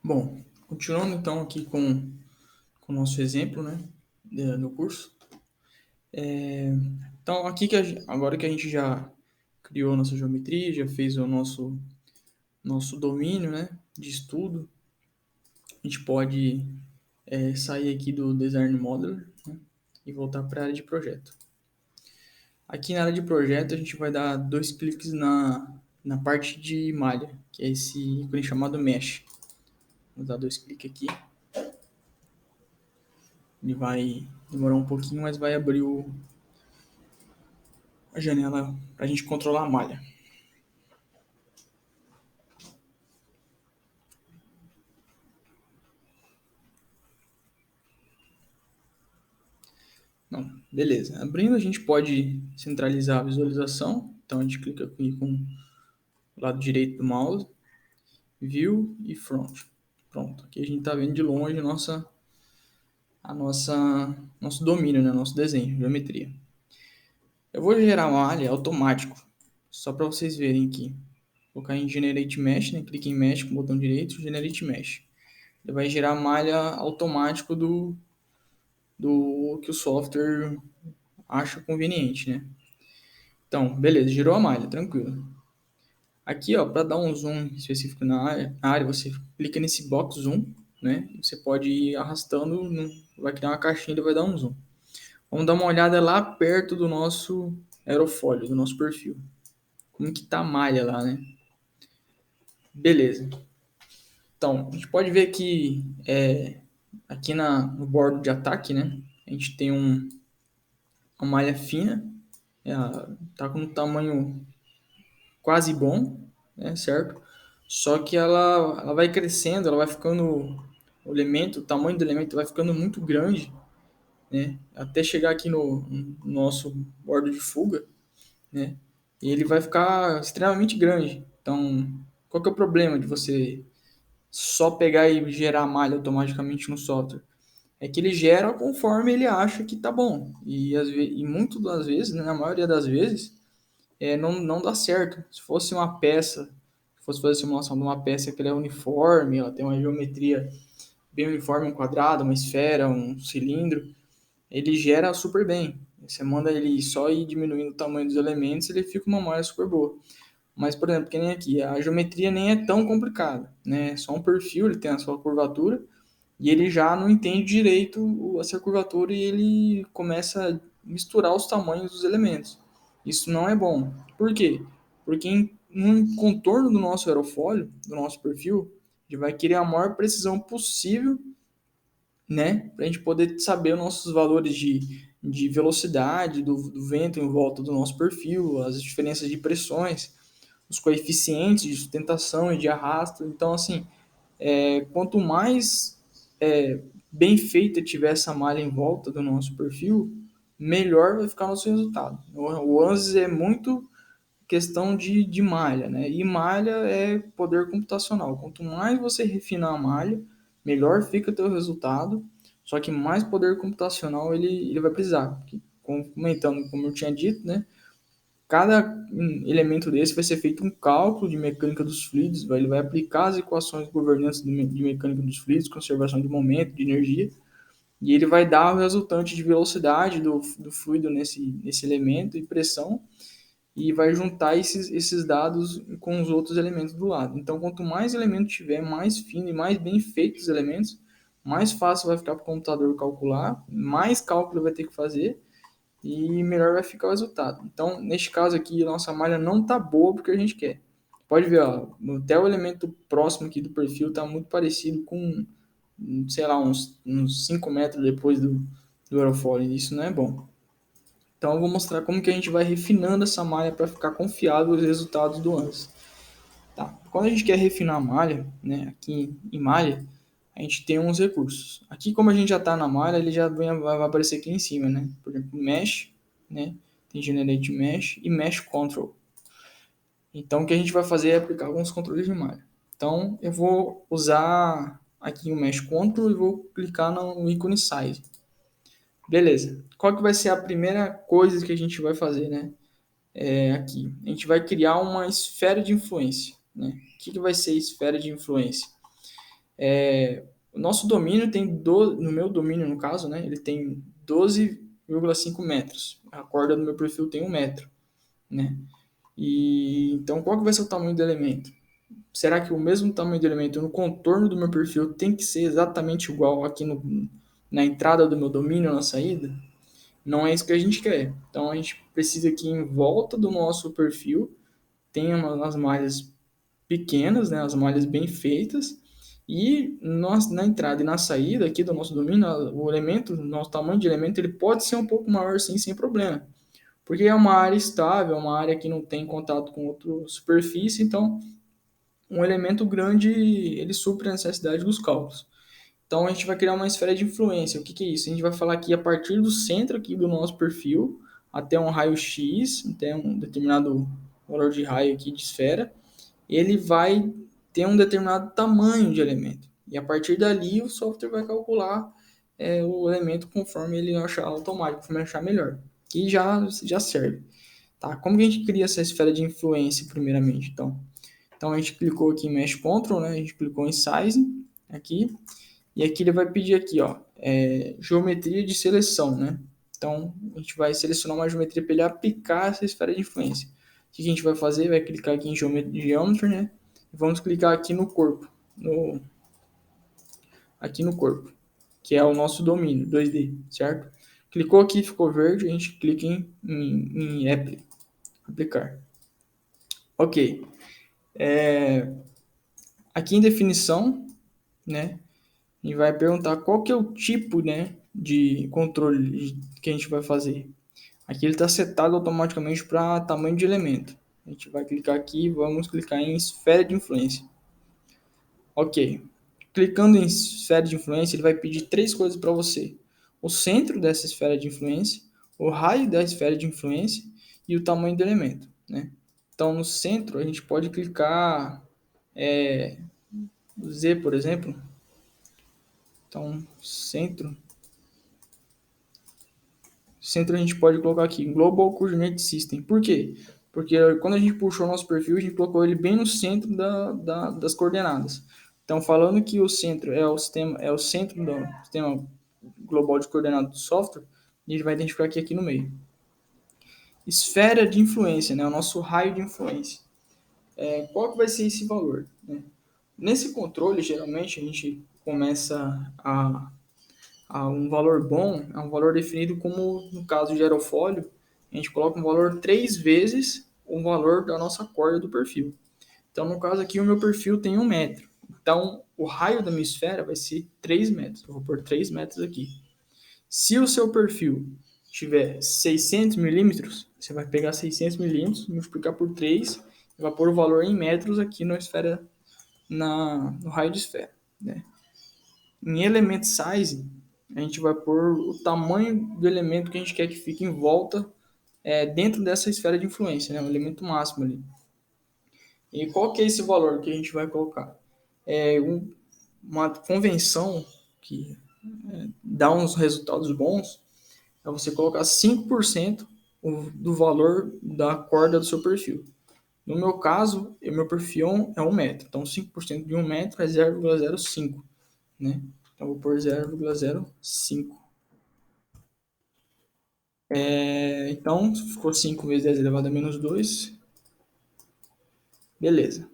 Bom, continuando então aqui com o nosso exemplo, né, do curso. Então, aqui agora que a gente já criou a nossa geometria, já fez o nosso domínio, né, de estudo, a gente pode sair aqui do Design Modeler, né, e voltar para a área de projeto. Aqui na área de projeto, a gente vai dar dois cliques na parte de malha, que é esse ícone chamado Mesh. Vou dar dois cliques aqui. Ele vai demorar um pouquinho, mas vai abrir a janela para a gente controlar a malha. Não, beleza. Abrindo, a gente pode centralizar a visualização. Então, a gente clica aqui com o lado direito do mouse, View e Front. Pronto, aqui a gente está vendo de longe nosso domínio, né? Nosso desenho, geometria. Eu vou gerar uma malha automático, só para vocês verem aqui. Vou colocar em Generate Mesh, né? Clique em Mesh com o botão direito, Generate Mesh. Ele vai gerar a malha automático do que o software acha conveniente, né? Então, beleza, girou a malha, tranquilo. Aqui, ó, para dar um zoom específico na área, você clica nesse box zoom, né? Você pode ir arrastando, vai criar uma caixinha e vai dar um zoom. Vamos dar uma olhada lá perto do nosso aerofólio, do nosso perfil. Como que tá a malha lá, né? Beleza. Então, a gente pode ver que aqui no bordo de ataque, né? A gente tem uma malha fina, tá com um tamanho quase bom, né, certo? Só que ela vai crescendo, ela vai ficando, o tamanho do elemento vai ficando muito grande, né? Até chegar aqui no nosso bordo de fuga, né? E ele vai ficar extremamente grande. Então, qual que é o problema de você só pegar e gerar a malha automaticamente no software? É que ele gera conforme ele acha que tá bom. E muitas das vezes, né, na maioria das vezes, não dá certo. Se fosse uma peça, se fosse fazer a simulação de uma peça que ela é uniforme, ela tem uma geometria bem uniforme, um quadrado, uma esfera, um cilindro, ele gera super bem. Você manda ele só ir diminuindo o tamanho dos elementos, ele fica uma malha super boa. Mas, por exemplo, que nem aqui, a geometria nem é tão complicada, né? É só um perfil, ele tem a sua curvatura, e ele já não entende direito essa curvatura e ele começa a misturar os tamanhos dos elementos. Isso não é bom. Por quê? Porque no contorno do nosso aerofólio, do nosso perfil, a gente vai querer a maior precisão possível, né? Para a gente poder saber os nossos valores de velocidade, do vento em volta do nosso perfil, as diferenças de pressões, os coeficientes de sustentação e de arrasto. Então, assim, quanto mais bem feita tiver essa malha em volta do nosso perfil, melhor vai ficar o nosso resultado. O ANSYS é muito questão de malha, né? E malha é poder computacional. Quanto mais você refinar a malha, melhor fica o teu resultado, só que mais poder computacional ele vai precisar. Porque, comentando, como eu tinha dito, né? Cada elemento desse vai ser feito um cálculo de mecânica dos fluidos, ele vai aplicar as equações governantes de mecânica dos fluidos, conservação de momento, de energia, e ele vai dar o resultante de velocidade do fluido nesse elemento e pressão, e vai juntar esses dados com os outros elementos do lado. Então, quanto mais elemento tiver, mais fino e mais bem feitos os elementos, mais fácil vai ficar para o computador calcular, mais cálculo vai ter que fazer, e melhor vai ficar o resultado. Então, neste caso aqui, a nossa malha não está boa porque a gente quer. Pode ver, ó, até o elemento próximo aqui do perfil está muito parecido com, sei lá, uns 5 metros depois do aerofólio. Isso não é bom. Então, eu vou mostrar como que a gente vai refinando essa malha para ficar confiável os resultados do ANSYS. Tá? Quando a gente quer refinar a malha, né, aqui em malha, a gente tem uns recursos. Aqui, como a gente já está na malha, ele já vai aparecer aqui em cima, né? Por exemplo, Mesh, né? Tem Generate Mesh e Mesh Control. Então, o que a gente vai fazer é aplicar alguns controles de malha. Então, eu vou usar aqui o Mesh Control e vou clicar no ícone Size. Beleza. Qual que vai ser a primeira coisa que a gente vai fazer, né? Aqui. A gente vai criar uma esfera de influência, né? O que vai ser esfera de influência? O nosso domínio tem, no meu domínio, no caso, né, ele tem 12,5 metros. A corda do meu perfil tem 1 metro, né? E então, qual que vai ser o tamanho do elemento? Será que o mesmo tamanho do elemento no contorno do meu perfil tem que ser exatamente igual aqui na entrada do meu domínio, na saída? Não é isso que a gente quer. Então, a gente precisa que em volta do nosso perfil tenha umas malhas pequenas, né, as malhas bem feitas, e na entrada e na saída aqui do nosso domínio, o elemento, o nosso tamanho de elemento, ele pode ser um pouco maior sim, sem problema. Porque é uma área estável, é uma área que não tem contato com outra superfície, então um elemento grande ele supre a necessidade dos cálculos. Então a gente vai criar uma esfera de influência. O que é isso? A gente vai falar aqui a partir do centro aqui do nosso perfil até um raio X, até um determinado valor de raio aqui de esfera, ele vai ter um determinado tamanho de elemento. E a partir dali o software vai calcular o elemento conforme ele achar automático, conforme ele achar melhor. Que já serve. Tá? Como que a gente cria essa esfera de influência primeiramente? Então a gente clicou aqui em Mesh Control, né? A gente clicou em Size aqui. E aqui ele vai pedir aqui, ó, geometria de seleção, né? Então a gente vai selecionar uma geometria para ele aplicar essa esfera de influência. O que a gente vai fazer? Vai clicar aqui em Geometry, né? E vamos clicar aqui no corpo, aqui no corpo, que é o nosso domínio 2D, certo? Clicou aqui, ficou verde, a gente clica em aplicar. Ok. Aqui em definição, né? E vai perguntar qual que é o tipo, né, de controle que a gente vai fazer. Aqui ele está setado automaticamente para tamanho de elemento. A gente vai clicar aqui e vamos clicar em esfera de influência. Ok. Clicando em esfera de influência, ele vai pedir três coisas para você. O centro dessa esfera de influência, o raio da esfera de influência e o tamanho do elemento, né? Então, no centro, a gente pode clicar Z, por exemplo. Então, centro a gente pode colocar aqui Global Coordinate System. Por quê? Porque quando a gente puxou o nosso perfil, a gente colocou ele bem no centro das coordenadas. Então, falando que o centro é o centro do sistema global de coordenadas do software, a gente vai identificar aqui no meio. Esfera de influência, né? O nosso raio de influência. Qual que vai ser esse valor? Né? Nesse controle, geralmente, a gente começa a um valor bom, é um valor definido como, no caso de aerofólio, a gente coloca um valor 3 vezes o valor da nossa corda do perfil. Então, no caso aqui, o meu perfil tem 1 metro. Então, o raio da minha esfera vai ser 3 metros. Eu vou pôr 3 metros aqui. Se o seu perfil tiver 600 milímetros, você vai pegar 600 milímetros, multiplicar por 3, e vai pôr o valor em metros aqui na esfera, no raio de esfera. Né? Em Element Size, a gente vai pôr o tamanho do elemento que a gente quer que fique em volta dentro dessa esfera de influência, né? O elemento máximo ali. E qual que é esse valor que a gente vai colocar? Uma convenção que dá uns resultados bons é você colocar 5% do valor da corda do seu perfil. No meu caso, o meu perfil é 1 metro. Então, 5% de 1 metro é 0,05. Né? Então, vou pôr 0,05. Então, ficou 5 vezes 10 elevado a menos 2. Beleza.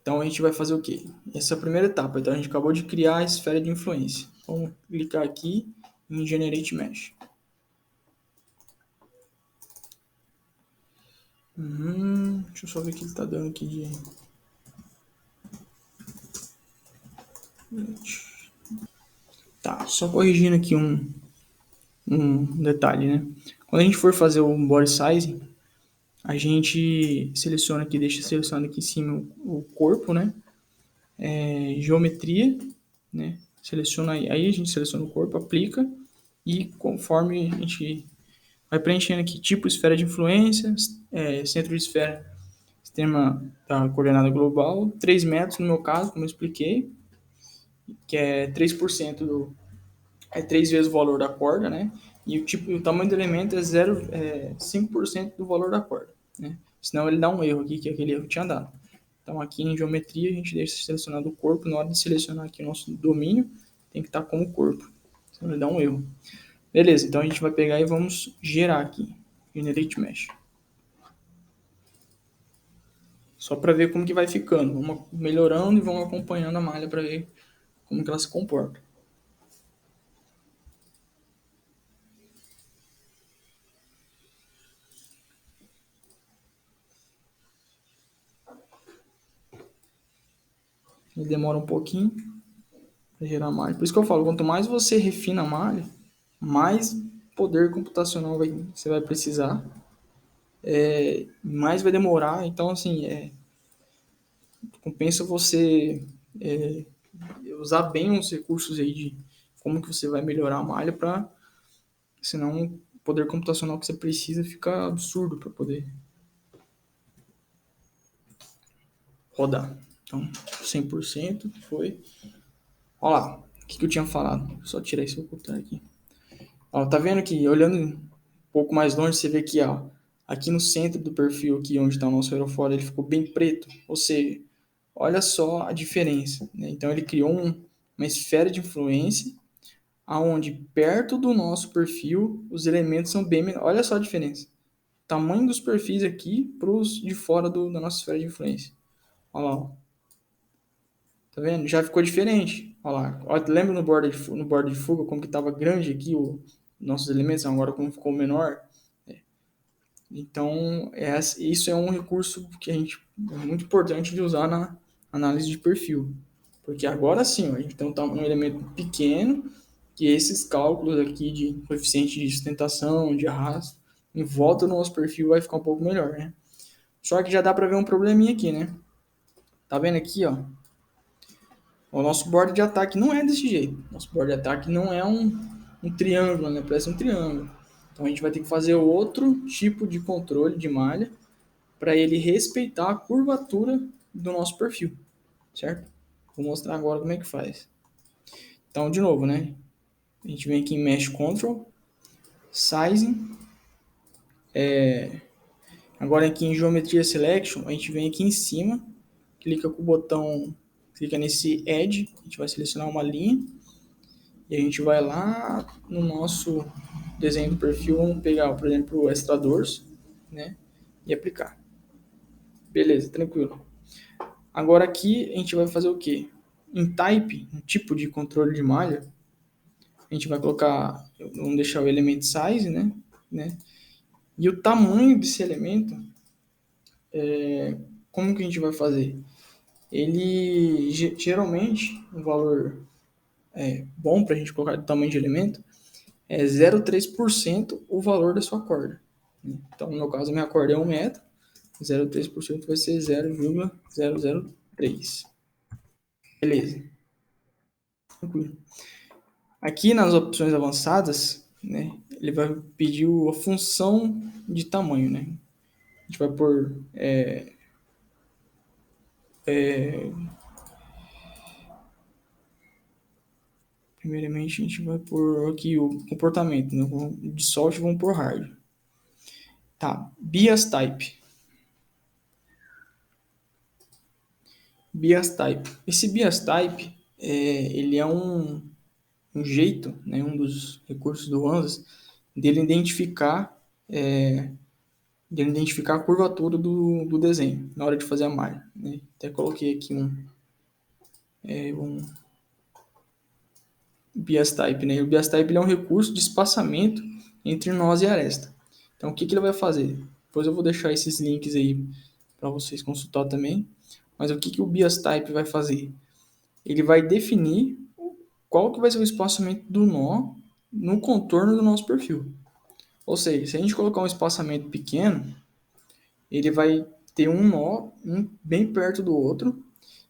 Então, a gente vai fazer o quê? Essa é a primeira etapa. Então, a gente acabou de criar a esfera de influência. Vamos clicar aqui em Generate Mesh. Deixa eu só ver o que ele está dando aqui de... Tá, só corrigindo aqui um detalhe, né? Quando a gente for fazer o body size, a gente seleciona aqui, deixa selecionado aqui em cima o corpo, né? Geometria, né? Seleciona aí a gente seleciona o corpo, aplica e conforme a gente vai preenchendo aqui tipo esfera de influência, centro de esfera, sistema da coordenada global, 3 metros no meu caso, como eu expliquei, que é 3% é 3 vezes o valor da corda, né? E o tamanho do elemento é 5% do valor da corda, né? Senão ele dá um erro aqui, que é aquele erro que tinha dado. Então, aqui em geometria, a gente deixa selecionado o corpo. Na hora de selecionar aqui o nosso domínio, tem que estar como corpo, senão ele dá um erro. Beleza, então a gente vai pegar e vamos gerar aqui, Generate Mesh. Só para ver como que vai ficando. Vamos melhorando e vamos acompanhando a malha para ver como que ela se comporta. Ele demora um pouquinho para gerar malha. Por isso que eu falo, quanto mais você refina a malha, mais poder computacional você vai precisar, mais vai demorar. Então, assim, compensa você usar bem os recursos aí de como que você vai melhorar a malha, para senão o poder computacional que você precisa fica absurdo para poder rodar. Então, 100% foi. Olha lá, o que eu tinha falado? Só tirar esse ocultar aqui. Ó, tá vendo que olhando um pouco mais longe, você vê que ó, aqui no centro do perfil, aqui onde está o nosso aerofólio, ele ficou bem preto. Ou seja, olha só a diferença, né? Então ele criou uma esfera de influência, aonde perto do nosso perfil os elementos são bem menores. Olha só a diferença. Tamanho dos perfis aqui para os de fora da nossa esfera de influência. Olha lá, ó. Tá vendo? Já ficou diferente. Olha lá. Olha, lembra no borda de fuga como que estava grande aqui nossos elementos? Agora como ficou menor. Então, isso é um recurso que é muito importante de usar na análise de perfil. Porque agora sim, ó, a gente tem um elemento pequeno, que esses cálculos aqui de coeficiente de sustentação, de arrasto, em volta do nosso perfil vai ficar um pouco melhor, né? Só que já dá para ver um probleminha aqui, né? Tá vendo aqui, ó? O nosso board de ataque não é desse jeito. Nosso board de ataque não é um triângulo, né? Parece um triângulo. Então a gente vai ter que fazer outro tipo de controle de malha para ele respeitar a curvatura do nosso perfil, certo? Vou mostrar agora como é que faz. Então, de novo, né? A gente vem aqui em Mesh Control, Sizing. Agora aqui em Geometria Selection, a gente vem aqui em cima, clica com o botão, clica nesse Edge, a gente vai selecionar uma linha. E a gente vai lá no nosso desenho do perfil, vamos pegar, por exemplo, o Extradors, né? E aplicar. Beleza, tranquilo. Agora aqui a gente vai fazer o quê? Em Type, um tipo de controle de malha, a gente vai colocar, vamos deixar o element size, né? E o tamanho desse elemento, como que a gente vai fazer? Ele, geralmente, um valor bom para a gente colocar de tamanho de elemento, é 0,3% o valor da sua corda. Então, no meu caso, a minha corda é 1 metro, 0,3% vai ser 0,003. Beleza. Tranquilo. Aqui nas opções avançadas, né, ele vai pedir a função de tamanho, né? A gente vai pôr primeiramente a gente vai pôr aqui o comportamento, né? De soft vamos pôr hard. Tá, bias type. Bias type. Esse bias type, ele é um jeito, né, um dos recursos do ANSYS, dele identificar a curvatura do desenho na hora de fazer a malha, né? Até coloquei aqui um bias type, né? O bias type ele é um recurso de espaçamento entre nós e a aresta. Então, o que ele vai fazer? Depois eu vou deixar esses links aí para vocês consultar também. Mas o que o bias type vai fazer? Ele vai definir qual que vai ser o espaçamento do nó no contorno do nosso perfil. Ou seja, se a gente colocar um espaçamento pequeno, ele vai ter um nó bem perto do outro,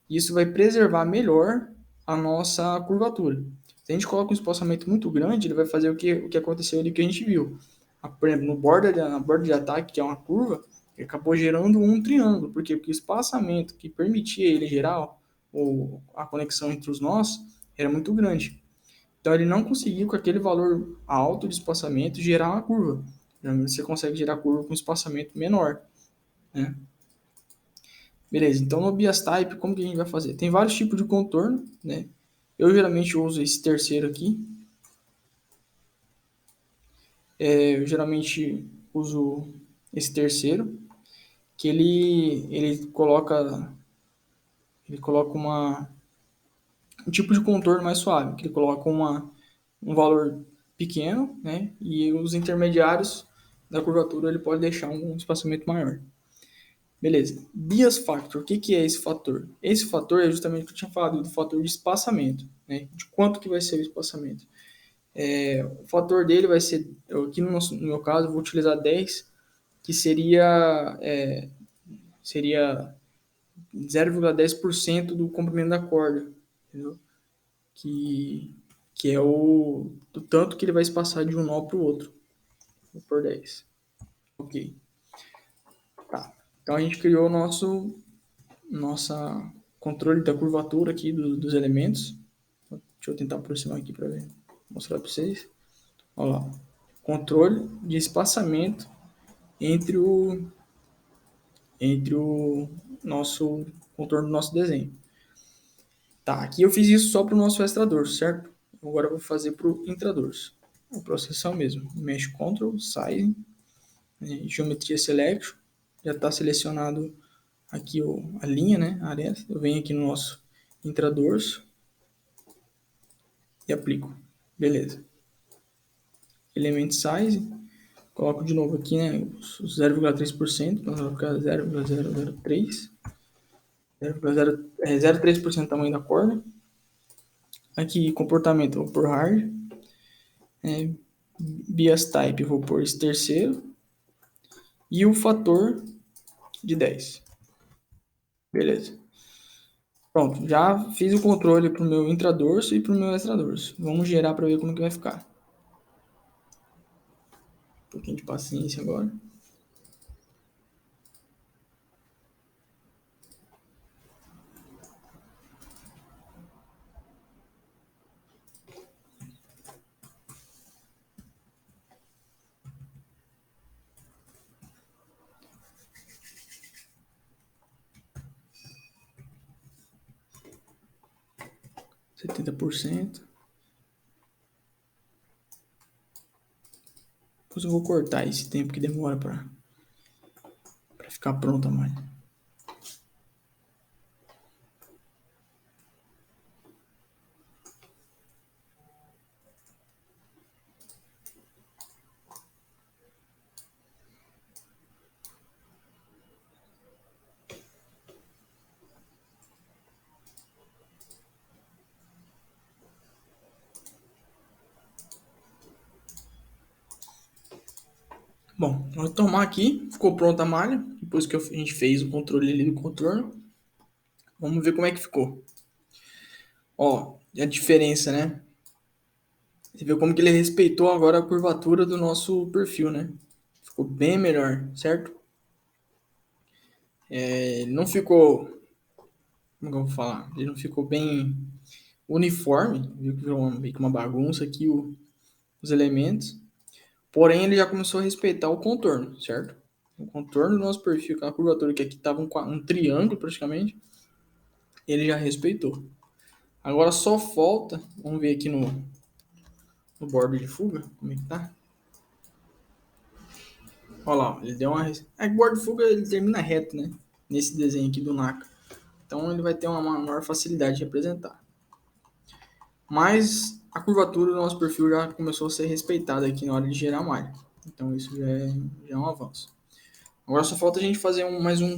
e isso vai preservar melhor a nossa curvatura. Se a gente coloca um espaçamento muito grande, ele vai fazer o que aconteceu ali que a gente viu. Por exemplo, na borda de ataque, que é uma curva, ele acabou gerando um triângulo. Por quê? Porque o espaçamento que permitia ele gerar a conexão entre os nós era muito grande. Então ele não conseguiu, com aquele valor alto de espaçamento, gerar uma curva. Geralmente você consegue gerar curva com espaçamento menor, né? Beleza, então no Bias Type, como que a gente vai fazer? Tem vários tipos de contorno, né? Eu geralmente uso esse terceiro aqui. Eu geralmente uso esse terceiro, que ele coloca um tipo de contorno mais suave, que ele coloca um valor pequeno, né? E os intermediários da curvatura ele pode deixar um espaçamento maior. Beleza. Bias factor, o que que é esse fator? Esse fator é justamente o que eu tinha falado, do fator de espaçamento, né? De quanto que vai ser o espaçamento. O fator dele vai ser, aqui no meu caso, eu vou utilizar 10, que seria 0,10% do comprimento da corda, entendeu? Que, que é do tanto que ele vai espaçar de um nó para o outro. Vou por 10. Ok. Tá. Então a gente criou o nossa controle da curvatura aqui dos elementos. Deixa eu tentar aproximar aqui para ver, mostrar para vocês. Olha lá. Controle de espaçamento entre o nosso contorno do nosso desenho. Tá, aqui eu fiz isso só para o nosso extrador, certo? Agora eu vou fazer para o intradorso. A processão mesmo. Mesh Control, Size, Geometria Selection. Já está selecionado aqui a linha, né? A aresta. Eu venho aqui no nosso intradorso e aplico. Beleza. Element Size. Coloco de novo aqui, né? Os 0,3%. Então vai ficar 0,003. 0,03% tamanho da corda. Aqui, comportamento, vou por hard. Bias type, vou por esse terceiro. E o fator de 10. Beleza. Pronto, já fiz o controle para o meu intradorso e para o meu extradorso. Vamos gerar para ver como que vai ficar. Um pouquinho de paciência agora. %70%. Depois eu vou cortar esse tempo que demora para ficar pronta a malha. Bom, vou tomar aqui, ficou pronta a malha, depois que a gente fez o controle ali do contorno. Vamos ver como é que ficou. Ó, a diferença, né? Você viu como que ele respeitou agora a curvatura do nosso perfil, né? Ficou bem melhor, certo? Ele não ficou, como que eu vou falar? Ele não ficou bem uniforme, viu que virou meio que uma bagunça aqui os elementos. Porém, ele já começou a respeitar o contorno, certo? O contorno do nosso perfil, aquela curvatura que aqui estava um triângulo praticamente, ele já respeitou. Agora só falta, vamos ver aqui no bordo de fuga, como é que tá. Olha lá, ele deu uma... O bordo de fuga ele termina reto, né? Nesse desenho aqui do NACA. Então ele vai ter uma maior facilidade de representar. Mas a curvatura do nosso perfil já começou a ser respeitada aqui na hora de gerar a malha. Então isso já é um avanço. Agora só falta a gente fazer mais um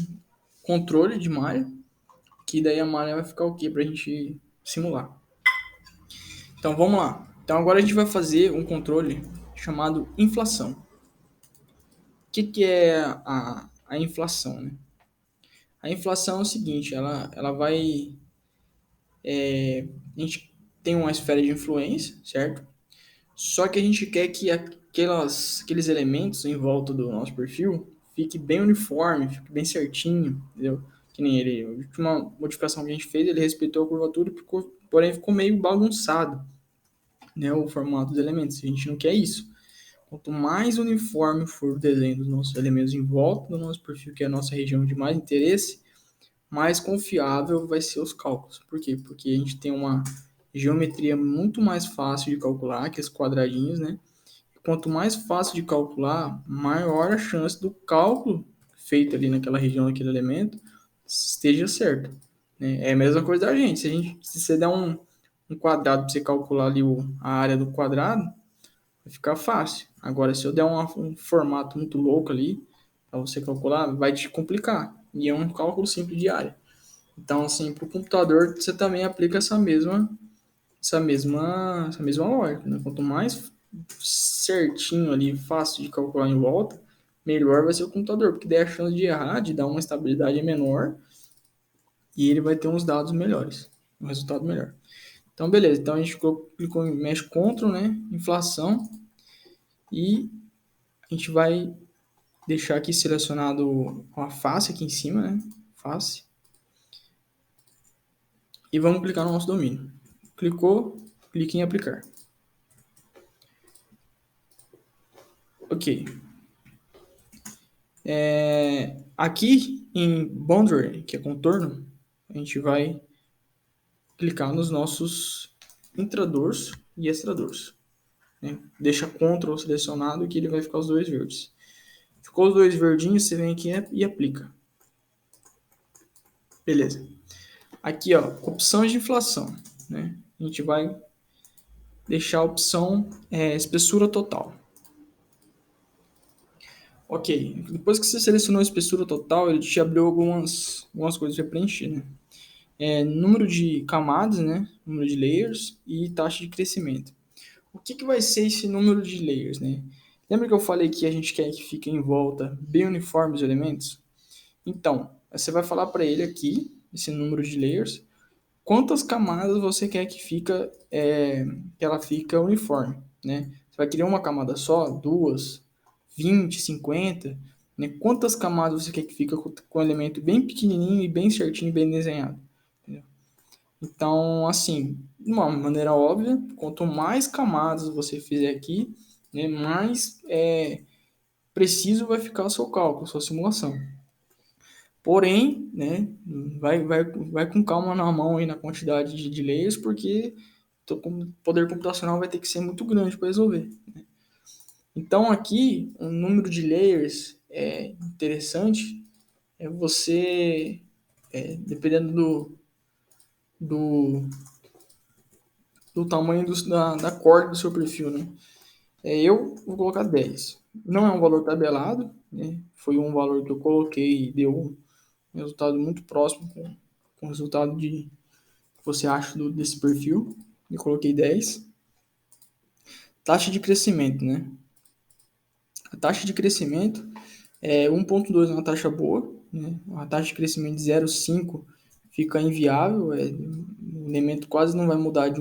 controle de malha, que daí a malha vai ficar ok para a gente simular. Então vamos lá. Então agora a gente vai fazer um controle chamado inflação. O que é a inflação, né? A inflação é o seguinte, ela vai... a gente tem uma esfera de influência, certo? Só que a gente quer que aqueles elementos em volta do nosso perfil fique bem uniforme, fique bem certinho, entendeu? Que nem ele, a última modificação que a gente fez, ele respeitou a curvatura, porém ficou meio bagunçado, né, o formato dos elementos. A gente não quer isso. Quanto mais uniforme for o desenho dos nossos elementos em volta do nosso perfil, que é a nossa região de mais interesse, mais confiável vai ser os cálculos. Por quê? Porque a gente tem uma geometria muito mais fácil de calcular, que os quadradinhos, né? Quanto mais fácil de calcular, maior a chance do cálculo feito ali naquela região, naquele elemento, esteja certo. Né? É a mesma coisa da gente. Se você der um quadrado para você calcular ali a área do quadrado, vai ficar fácil. Agora, se eu der um formato muito louco ali, para você calcular, vai te complicar. E é um cálculo simples de área. Então, assim, para o computador, você também aplica essa mesma lógica. Né? Quanto mais certinho ali, fácil de calcular em volta, melhor vai ser o computador, porque daí a chance de errar, de dar uma estabilidade é menor e ele vai ter uns dados melhores, um resultado melhor. Então, beleza. Então, a gente clicou em Mesh Control, né? Inflação. E a gente vai deixar aqui selecionado a face aqui em cima, né? Face. E vamos clicar no nosso domínio. Clicou, clique em aplicar. Ok. Aqui em Boundary, que é contorno, a gente vai clicar nos nossos intradors e extradors. Né? Deixa Ctrl selecionado que ele vai ficar os dois verdes. Ficou os dois verdinhos, você vem aqui e aplica. Beleza. Aqui, ó, opções de inflação. Né? A gente vai deixar a opção espessura total. Ok, depois que você selecionou a espessura total, ele te abriu algumas coisas para preencher, né? Número de camadas, né? Número de layers e taxa de crescimento. O que vai ser esse número de layers, né? Lembra que eu falei que a gente quer que fique em volta bem uniforme os elementos? Então, você vai falar para ele aqui, esse número de layers, quantas camadas você quer que ela fica uniforme, né? Você vai querer uma camada só, duas, 20, 50, né? Quantas camadas você quer que fica com um elemento bem pequenininho e bem certinho, bem desenhado? Entendeu? Então, assim, de uma maneira óbvia, quanto mais camadas você fizer aqui, né, mais preciso vai ficar o seu cálculo, a sua simulação. Porém, né, vai com calma na mão aí na quantidade de layers, porque o poder computacional vai ter que ser muito grande para resolver. Né? Então, aqui, um número de layers interessante é você, dependendo do, do tamanho da corda do seu perfil, né? Eu vou colocar 10. Não é um valor tabelado, né? Foi um valor que eu coloquei e deu um resultado muito próximo com o resultado que você acha desse perfil. Eu coloquei 10. Taxa de crescimento, né? A taxa de crescimento é 1,2 é uma taxa boa, né? A taxa de crescimento de 0,5 fica inviável, o elemento quase não vai mudar de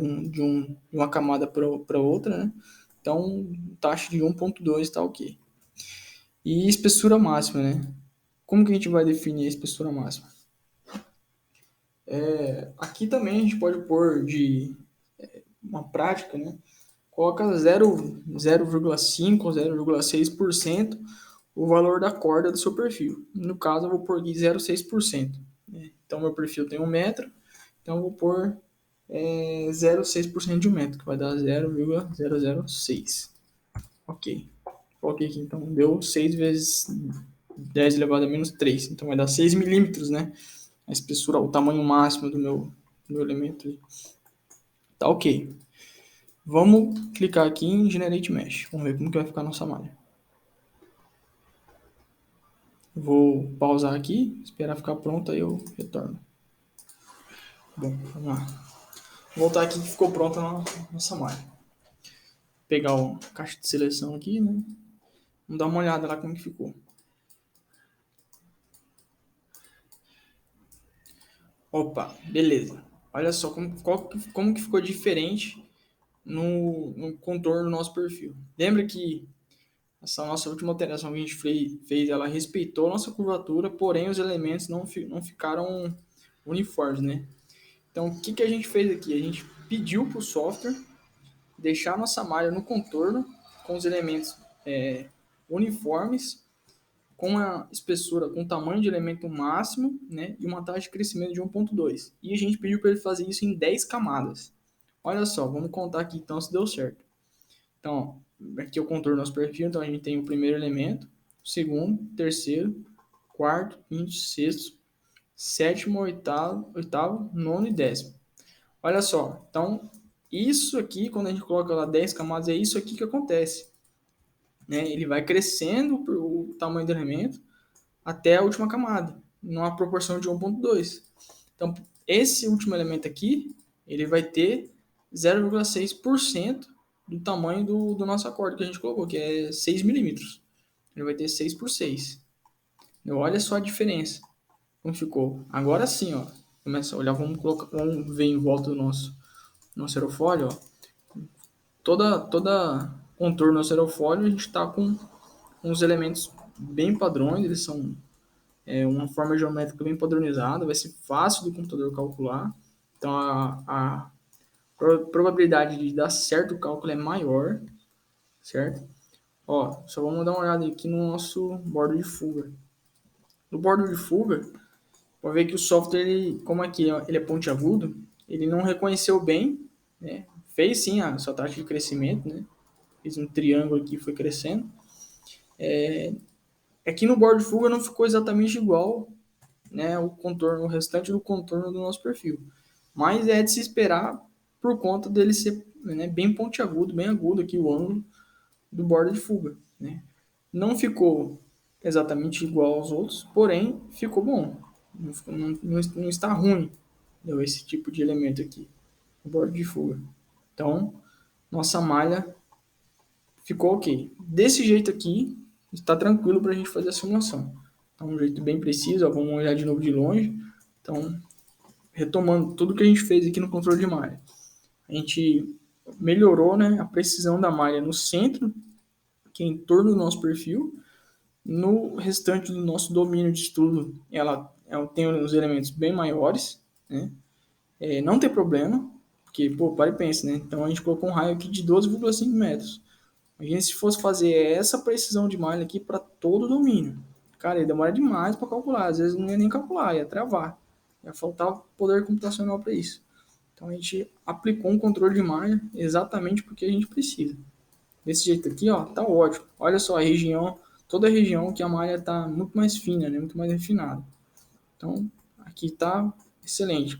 uma camada para outra, né? Então, taxa de 1,2 está ok. E espessura máxima, né? Como que a gente vai definir a espessura máxima? Aqui também a gente pode pôr de uma prática, né? Coloca 0,5 ou 0,6% o valor da corda do seu perfil. No caso, eu vou pôr aqui 0,6%. Né? Então, meu perfil tem 1 metro, então eu vou pôr 0,6% de 1 metro, que vai dar 0,006. Ok. Coloquei aqui, então deu 6 vezes 10 elevado a menos 3. Então vai dar 6 milímetros, né? A espessura, o tamanho máximo do meu elemento. Tá ok. Vamos clicar aqui em Generate Mesh. Vamos ver como que vai ficar a nossa malha. Vou pausar aqui, esperar ficar pronto, aí eu retorno. Bom, vamos lá. Vou voltar aqui que ficou pronta a nossa malha. Pegar a caixa de seleção aqui, né? Vamos dar uma olhada lá como que ficou. Opa, beleza. Olha só como que ficou diferente no contorno do nosso perfil. Lembra que essa nossa última alteração que a gente fez, ela respeitou a nossa curvatura, porém os elementos não ficaram uniformes, né? Então, o que a gente fez aqui? A gente pediu para o software deixar a nossa malha no contorno com os elementos uniformes com a espessura, com o tamanho de elemento máximo, né, e uma taxa de crescimento de 1,2. E a gente pediu para ele fazer isso em 10 camadas. Olha só, vamos contar aqui então se deu certo. Então, aqui é o contorno do nosso perfil, então a gente tem o primeiro elemento, o segundo, terceiro, quarto, quinto, sexto, sétimo, oitavo, nono e décimo. Olha só, então isso aqui, quando a gente coloca lá 10 camadas, é isso aqui que acontece. Né? Ele vai crescendo o tamanho do elemento até a última camada, numa proporção de 1,2. Então, esse último elemento aqui, ele vai ter 0,6% do tamanho do nosso acorde que a gente colocou, que é 6 milímetros. Ele vai ter 6 por 6. Olha só a diferença. Como ficou. Agora sim, ó. Começa a olhar, vamos ver em volta do nosso aerofólio, ó. Toda contorno do nosso aerofólio, a gente está com uns elementos bem padrões, eles são uma forma geométrica bem padronizada, vai ser fácil do computador calcular. Então, a probabilidade de dar certo o cálculo é maior, certo? Ó, só vamos dar uma olhada aqui no nosso bordo de fuga. No bordo de fuga, pode ver que o software, como aqui ele é pontiagudo, ele não reconheceu bem, né? Fez sim a sua taxa de crescimento, né? Fez um triângulo aqui, foi crescendo. Aqui no bordo de fuga não ficou exatamente igual, né, o restante do contorno do nosso perfil. Mas é de se esperar por conta dele ser, né, bem pontiagudo, bem agudo aqui o ângulo do bordo de fuga. Né? Não ficou exatamente igual aos outros, porém ficou bom. Não está ruim, deu esse tipo de elemento aqui, o bordo de fuga. Então, nossa malha ficou ok. Desse jeito aqui, está tranquilo para a gente fazer a simulação. Então, um jeito bem preciso, ó, vamos olhar de novo de longe. Então, retomando tudo que a gente fez aqui no controle de malha. A gente melhorou, né, a precisão da malha no centro, que é em torno do nosso perfil. No restante do nosso domínio de estudo, ela tem os elementos bem maiores, né? Não tem problema, porque, pô, para e pensa, né? Então a gente colocou um raio aqui de 12,5 metros. Imagina se fosse fazer essa precisão de malha aqui para todo o domínio. Cara, ia demorar demais para calcular. Às vezes não ia nem calcular, ia travar. Ia faltar poder computacional para isso. Então a gente aplicou um controle de malha exatamente porque a gente precisa. Desse jeito aqui, ó, tá ótimo. Olha só a região, toda a região que a malha tá muito mais fina, né, muito mais refinada. Então aqui tá excelente,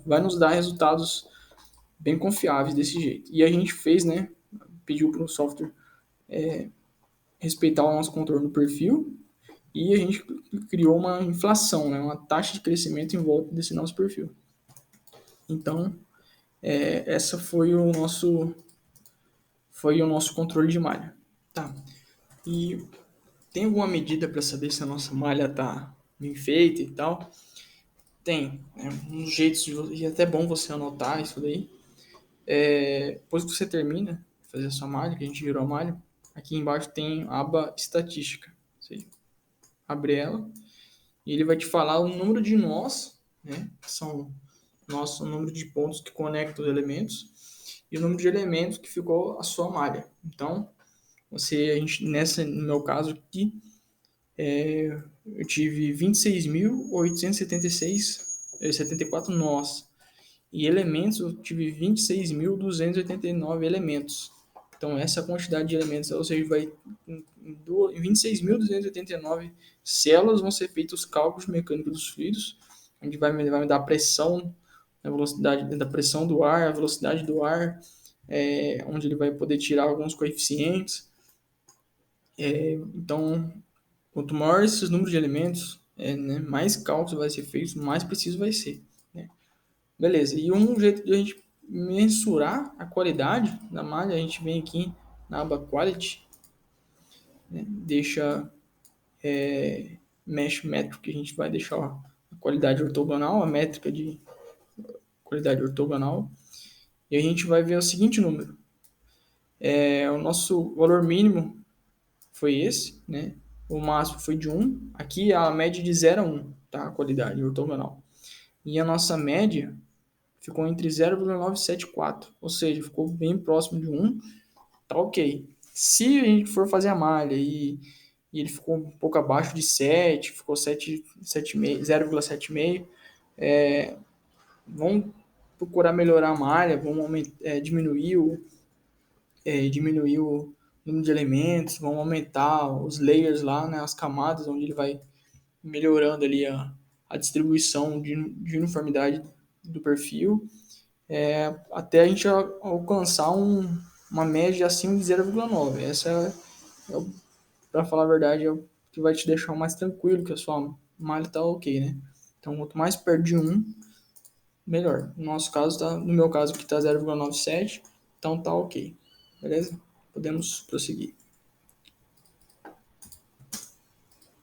vai nos dar resultados bem confiáveis desse jeito. E a gente fez, né, pediu para o software respeitar o nosso contorno do perfil e a gente criou uma inflação, né, uma taxa de crescimento em volta desse nosso perfil. Então, essa foi o nosso controle de malha. Tá. E tem alguma medida para saber se a nossa malha tá bem feita e tal? Tem, né? Uns jeitos e é até bom você anotar isso daí. Depois que você termina de fazer a sua malha, que a gente virou a malha, aqui embaixo tem a aba estatística. Você abre ela e ele vai te falar o número de nós, né? Que são o número de pontos que conectam os elementos e o número de elementos que ficou a sua malha. Então, no meu caso aqui, eu tive 26.876,74 nós. E elementos, eu tive 26.289 elementos. Então, essa quantidade de elementos, ou seja, em 26.289 células vão ser feitos os cálculos mecânicos dos fluidos, onde vai me dar a pressão, a velocidade da pressão do ar, a velocidade do ar, onde ele vai poder tirar alguns coeficientes. Então, quanto maior esses números de elementos, né, mais cálculos vai ser feito, mais preciso vai ser. Né? Beleza, e um jeito de a gente mensurar a qualidade da malha, a gente vem aqui na aba Quality, né, deixa Mesh Metric, a gente vai deixar a qualidade ortogonal, a métrica de qualidade ortogonal, e a gente vai ver o seguinte número. O nosso valor mínimo foi esse, né? O máximo foi de 1. Aqui a média de 0 a 1, tá? A qualidade ortogonal. E a nossa média ficou entre 0,974, ou seja, ficou bem próximo de 1, tá ok. Se a gente for fazer a malha e e ele ficou um pouco abaixo de 7, ficou 7,5, 0,75. Vamos procurar melhorar a malha, vamos diminuir o número de elementos, vamos aumentar os layers lá, né, as camadas onde ele vai melhorando ali a distribuição de uniformidade do perfil, até a gente alcançar uma média acima de 0,9. Essa para falar a verdade, é o que vai te deixar mais tranquilo, que a sua malha tá ok, né? Então, quanto mais perto de 1, melhor. No nosso caso, no meu caso, que tá 0,97, então tá ok. Beleza? Podemos prosseguir.